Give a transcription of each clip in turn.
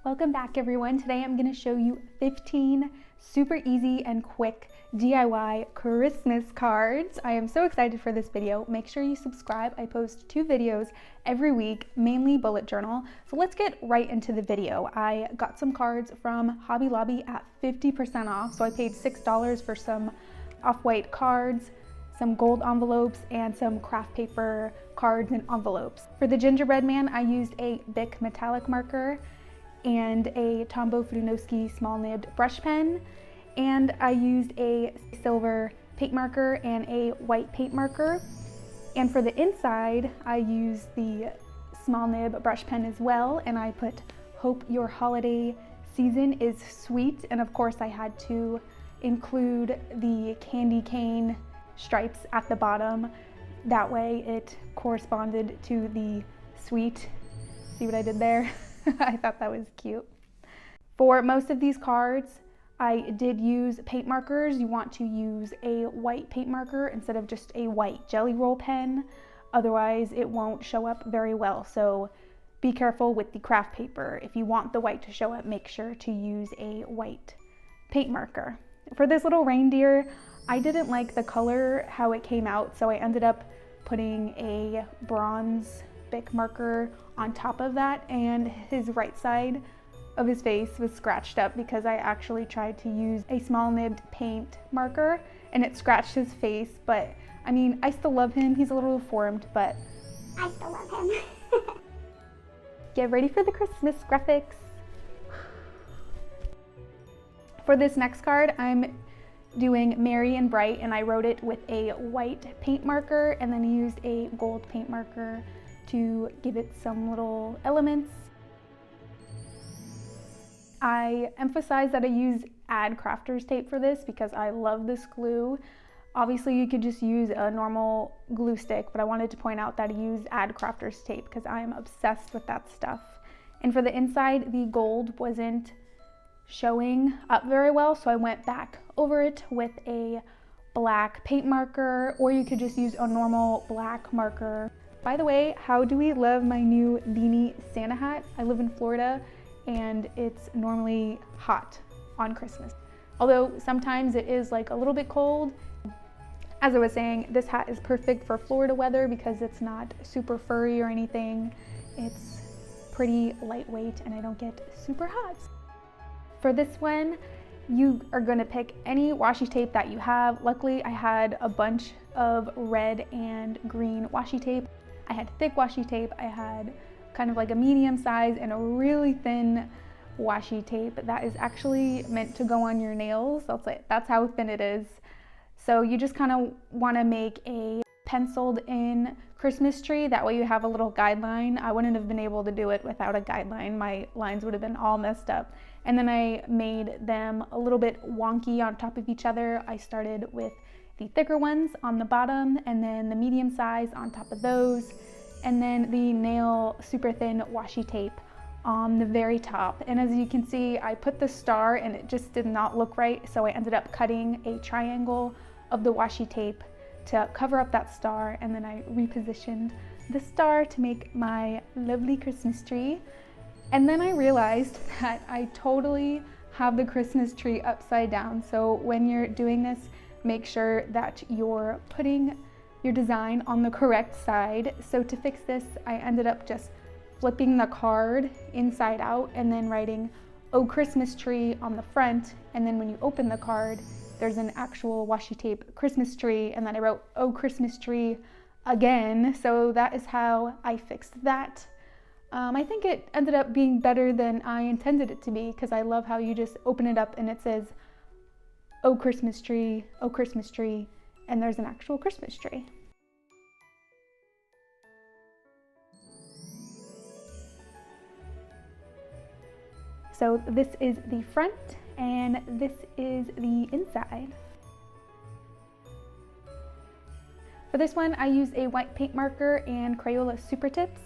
Welcome back everyone. Today I'm going to show you 15 super easy and quick DIY Christmas cards. I am so excited for this video. Make sure you subscribe. I post 2 videos every week, mainly bullet journal. So let's get right into the video. I got some cards from Hobby Lobby at 50% off. So I paid $6 for some off-white cards, some gold envelopes, and some craft paper cards and envelopes. For the gingerbread man, I used a Bic metallic marker and a Tombow Fudinowski small nibbed brush pen, and I used a silver paint marker and a white paint marker. And for the inside, I used the small nib brush pen as well, and I put "Hope your holiday season is sweet," and of course I had to include the candy cane stripes at the bottom. That way it corresponded to the sweet. See what I did there? I thought that was cute. For most of these cards, I did use paint markers. You want to use a white paint marker instead of just a white jelly roll pen. Otherwise, it won't show up very well. So be careful with the craft paper. If you want the white to show up, make sure to use a white paint marker. For this little reindeer, I didn't like the color, how it came out, so I ended up putting a bronze Bic marker on top of that, and his right side of his face was scratched up because I actually tried to use a small nibbed paint marker and it scratched his face. But I mean, I still love him. He's a little deformed, but I still love him. Get ready for the Christmas graphics. For this next card, I'm doing Merry and Bright, and I wrote it with a white paint marker and then used a gold paint marker to give it some little elements. I emphasize that I use Ad Crafter's tape for this because I love this glue. Obviously you could just use a normal glue stick, but I wanted to point out that I used Ad Crafter's tape because I am obsessed with that stuff. And for the inside, the gold wasn't showing up very well, so I went back over it with a black paint marker, or you could just use a normal black marker. By the way, how do we love my new beanie Santa hat? I live in Florida and it's normally hot on Christmas. Although sometimes it is like a little bit cold. As I was saying, this hat is perfect for Florida weather because it's not super furry or anything. It's pretty lightweight and I don't get super hot. For this one, you are gonna pick any washi tape that you have. Luckily, I had a bunch of red and green washi tape. I had thick washi tape, I had kind of like a medium size, and a really thin washi tape that is actually meant to go on your nails. That's how thin it is. So you just kind of want to make a penciled in Christmas tree. That way you have a little guideline. I wouldn't have been able to do it without a guideline. My lines would have been all messed up. And then I made them a little bit wonky on top of each other. I started with the thicker ones on the bottom, and then the medium size on top of those, and then the nail super thin washi tape on the very top. And as you can see, I put the star and it just did not look right, so I ended up cutting a triangle of the washi tape to cover up that star, and then I repositioned the star to make my lovely Christmas tree. And then I realized that I totally have the Christmas tree upside down. So when you're doing this, make sure that you're putting your design on the correct side. So to fix this, I ended up just flipping the card inside out and then writing "Oh Christmas Tree" on the front. And then when you open the card, there's an actual washi tape Christmas tree. And then I wrote "Oh Christmas Tree" again. So that is how I fixed that. I think it ended up being better than I intended it to be, because I love how you just open it up and it says "Oh Christmas Tree, oh Christmas Tree," and there's an actual Christmas tree. So this is the front and this is the inside. For this one, I used a white paint marker and Crayola Super Tips.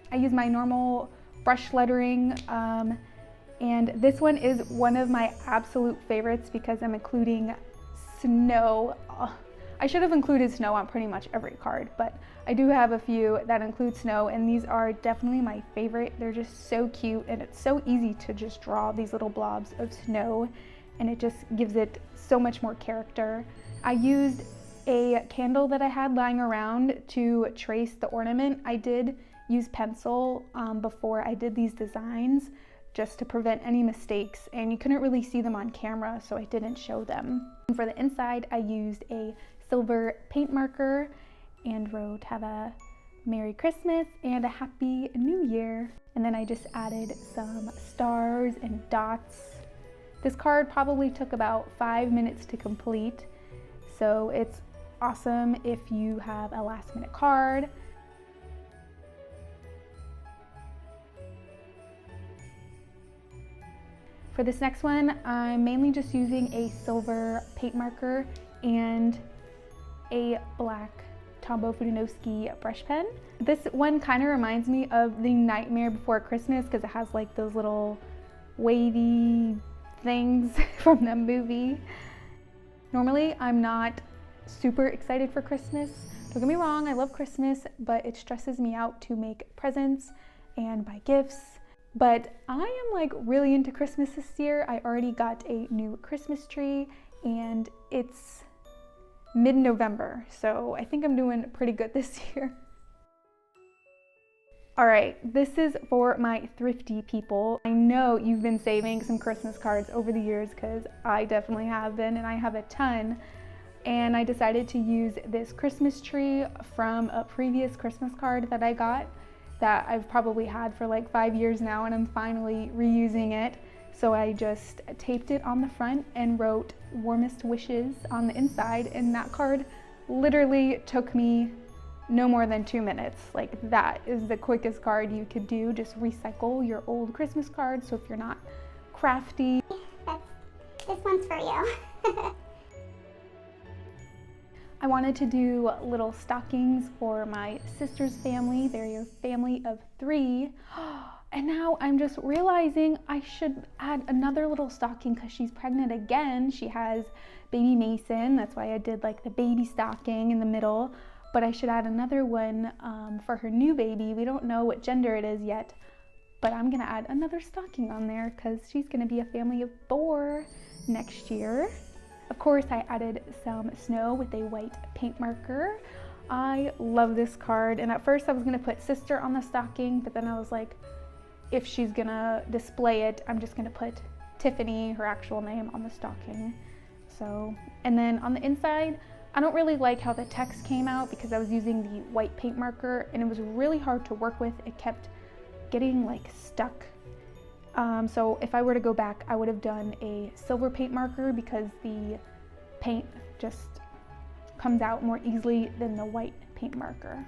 I use my normal brush lettering, and this one is one of my absolute favorites because I'm including snow I should have included snow on pretty much every card, but I do have a few that include snow, and these are definitely my favorite. They're just so cute, and it's so easy to just draw these little blobs of snow, and it just gives it so much more character. I used a candle that I had lying around to trace the ornament. I did use pencil before I did these designs, just to prevent any mistakes, and you couldn't really see them on camera, so I didn't show them. And for the inside, I used a silver paint marker and wrote "Have a Merry Christmas and a Happy New Year." And then I just added some stars and dots. This card probably took about 5 minutes to complete, so it's awesome if you have a last minute card. For this next one, I'm mainly just using a silver paint marker and a black Tombow Fudinowski brush pen. This one kind of reminds me of The Nightmare Before Christmas because it has like those little wavy things from the movie. Normally, I'm not super excited for Christmas. Don't get me wrong, I love Christmas, but it stresses me out to make presents and buy gifts. But I am like really into Christmas this year. I already got a new Christmas tree and it's mid-November, so I think I'm doing pretty good this year. All right, this is for my thrifty people. I know you've been saving some Christmas cards over the years because I definitely have been, and I have a ton. And I decided to use this Christmas tree from a previous Christmas card that I got that I've probably had for like 5 years now, and I'm finally reusing it. So I just taped it on the front and wrote "Warmest Wishes" on the inside, and that card literally took me no more than 2 minutes. Like, that is the quickest card you could do. Just recycle your old Christmas cards. So if you're not crafty, this one's for you. I wanted to do little stockings for my sister's family. They're a family of 3. And now I'm just realizing I should add another little stocking because she's pregnant again. She has baby Mason. That's why I did like the baby stocking in the middle. But I should add another one for her new baby. We don't know what gender it is yet, but I'm gonna add another stocking on there because she's gonna be a family of 4 next year. Of course, I added some snow with a white paint marker. I love this card, and at first I was gonna put sister on the stocking, but then I was like, if she's gonna display it, I'm just gonna put Tiffany, her actual name, on the stocking. So, and then on the inside, I don't really like how the text came out because I was using the white paint marker and it was really hard to work with. It kept getting like stuck. So if I were to go back, I would have done a silver paint marker because the paint just comes out more easily than the white paint marker.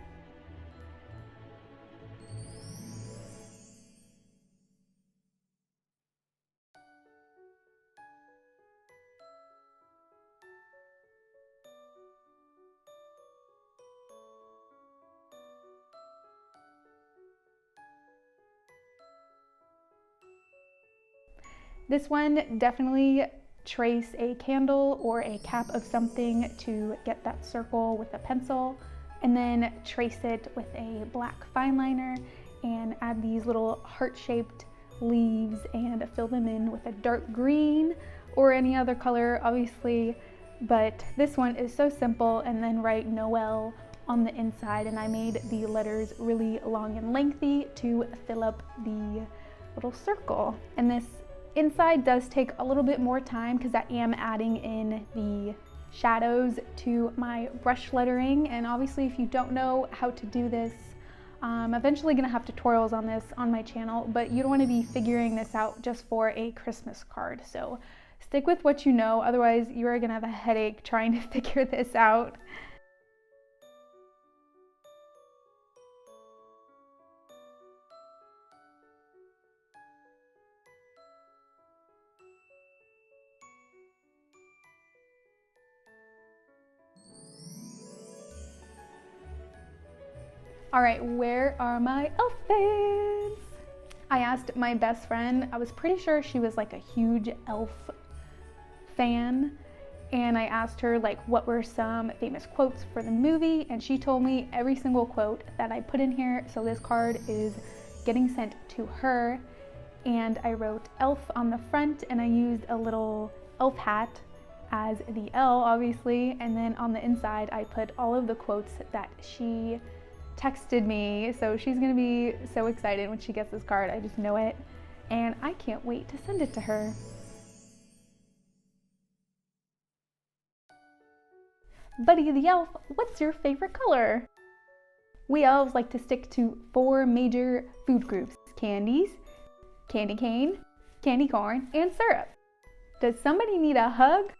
This one, definitely trace a candle or a cap of something to get that circle with a pencil, and then trace it with a black fine liner and add these little heart-shaped leaves and fill them in with a dark green or any other color, obviously. But this one is so simple, and then write Noel on the inside, and I made the letters really long and lengthy to fill up the little circle. And this inside does take a little bit more time because I am adding in the shadows to my brush lettering, and obviously if you don't know how to do this, I'm eventually gonna have tutorials on this on my channel, but you don't want to be figuring this out just for a Christmas card. So stick with what you know, otherwise you are gonna have a headache trying to figure this out. All right, where are my outfits? I asked my best friend, I was pretty sure she was like a huge elf fan, and I asked her like what were some famous quotes for the movie, and she told me every single quote that I put in here. So this card is getting sent to her, and I wrote elf on the front, and I used a little elf hat as the L, obviously, and then on the inside I put all of the quotes that she texted me. So she's gonna be so excited when she gets this card, I just know it, and I can't wait to send it to her. Buddy the Elf, what's your favorite color? We elves like to stick to 4 major food groups: candies, candy cane, candy corn, and syrup. Does somebody need a hug?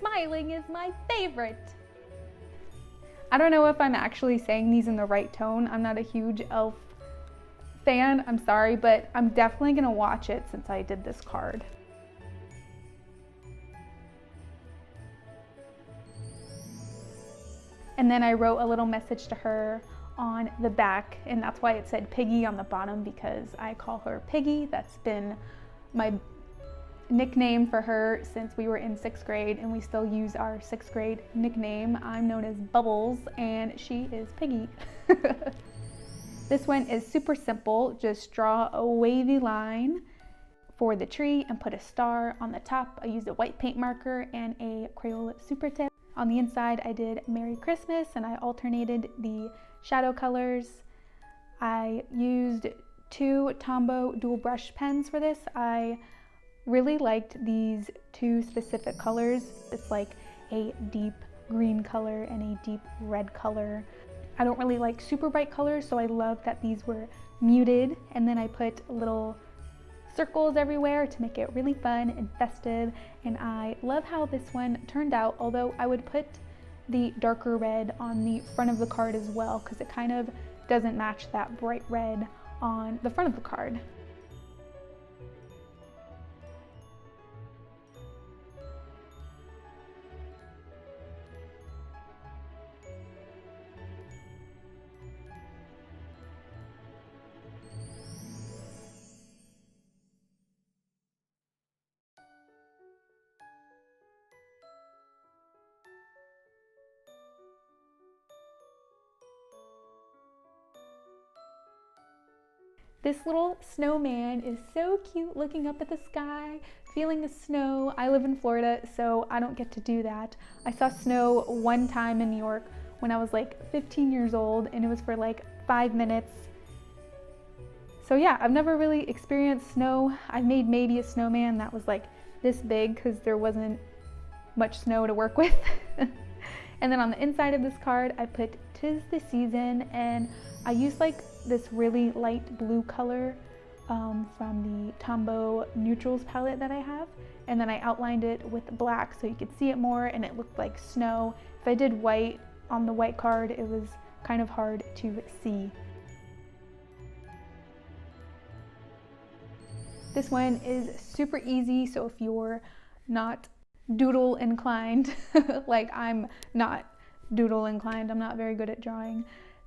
Smiling is my favorite. I don't know if I'm actually saying these in the right tone. I'm not a huge elf fan, I'm sorry, but I'm definitely gonna watch it since I did this card. And then I wrote a little message to her on the back, and that's why it said Piggy on the bottom, because I call her Piggy. That's been my nickname for her since we were in 6th grade, and we still use our 6th grade nickname. I'm known as Bubbles and she is Piggy. This one is super simple. Just draw a wavy line for the tree and put a star on the top. I used a white paint marker and a Crayola Super Tip. On the inside I did Merry Christmas, and I alternated the shadow colors. I used 2 Tombow dual brush pens for this. I really liked these 2 specific colors. It's like a deep green color and a deep red color. I don't really like super bright colors, so I love that these were muted. And then I put little circles everywhere to make it really fun and festive. And I love how this one turned out, although I would put the darker red on the front of the card as well, because it kind of doesn't match that bright red on the front of the card. This little snowman is so cute, looking up at the sky, feeling the snow. I live in Florida, so I don't get to do that. I saw snow one time in New York when I was like 15 years old, and it was for like 5 minutes. So yeah, I've never really experienced snow. I made maybe a snowman that was like this big because there wasn't much snow to work with. And then on the inside of this card, I put "'Tis the Season," and I used like this really light blue color from the Tombow Neutrals palette that I have, and then I outlined it with black so you could see it more, and it looked like snow. If I did white on the white card, it was kind of hard to see. This one is super easy, so if you're not doodle inclined, like I'm not doodle inclined, I'm not very good at drawing.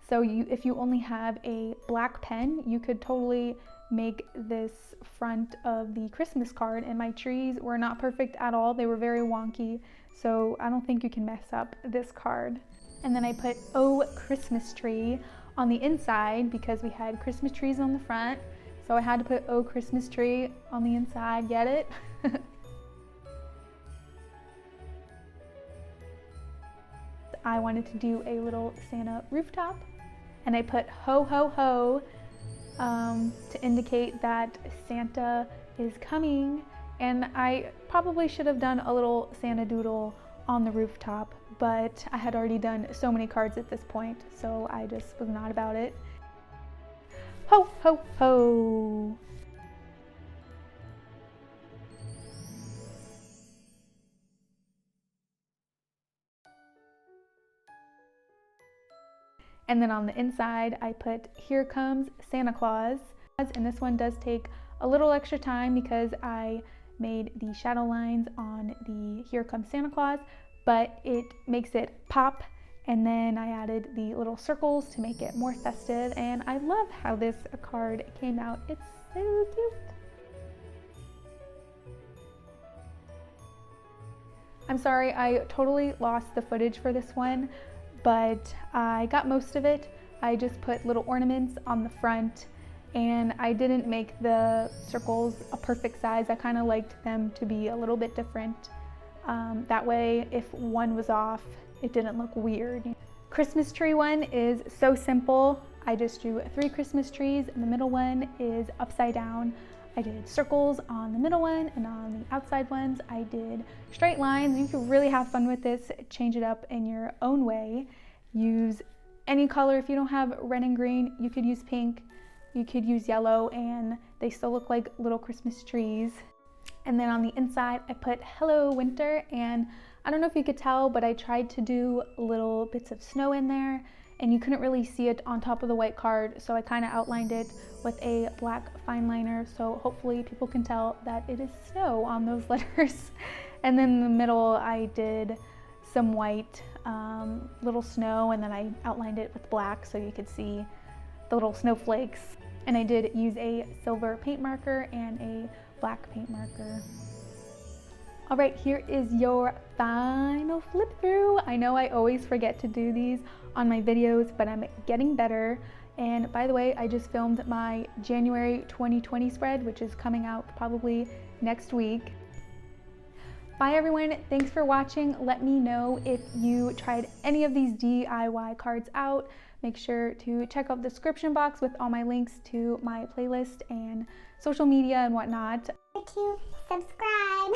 So if you only have a black pen, you could totally make this front of the Christmas card, and my trees were not perfect at all. They were very wonky, so I don't think you can mess up this card. And then I put "Oh Christmas Tree" on the inside because we had Christmas trees on the front, so I had to put "Oh Christmas Tree" on the inside. Get it? I wanted to do a little Santa rooftop, and I put "Ho Ho Ho" to indicate that Santa is coming, and I probably should have done a little Santa doodle on the rooftop, but I had already done so many cards at this point, so I just was not about it. Ho ho ho! And then on the inside, I put "Here Comes Santa Claus." And this one does take a little extra time because I made the shadow lines on the "Here Comes Santa Claus," but it makes it pop And then I added the little circles to make it more festive, and I love how this card came out. It's so cute. I'm sorry, I totally lost the footage for this one, but I got most of it. I just put little ornaments on the front, and I didn't make the circles a perfect size. I kind of liked them to be a little bit different. That way, if one was off, it didn't look weird. Christmas tree one is so simple. I just drew 3 Christmas trees, and the middle one is upside down. I did circles on the middle one, and on the outside ones I did straight lines. You can really have fun with this, change it up in your own way. Use any color. If you don't have red and green, you could use pink, you could use yellow, and they still look like little Christmas trees. And then on the inside I put Hello Winter, and I don't know if you could tell, but I tried to do little bits of snow in there, and you couldn't really see it on top of the white card, so I kind of outlined it with a black fine liner, so hopefully people can tell that it is snow on those letters. And then in the middle I did some white little snow, and then I outlined it with black so you could see the little snowflakes. And I did use a silver paint marker and a black paint marker. All right, here is your final flip through. I know I always forget to do these on my videos, but I'm getting better. And by the way, I just filmed my January 2020 spread, which is coming out probably next week. Bye everyone, thanks for watching. Let me know if you tried any of these DIY cards out. Make sure to check out the description box with all my links to my playlist and social media and whatnot. To subscribe.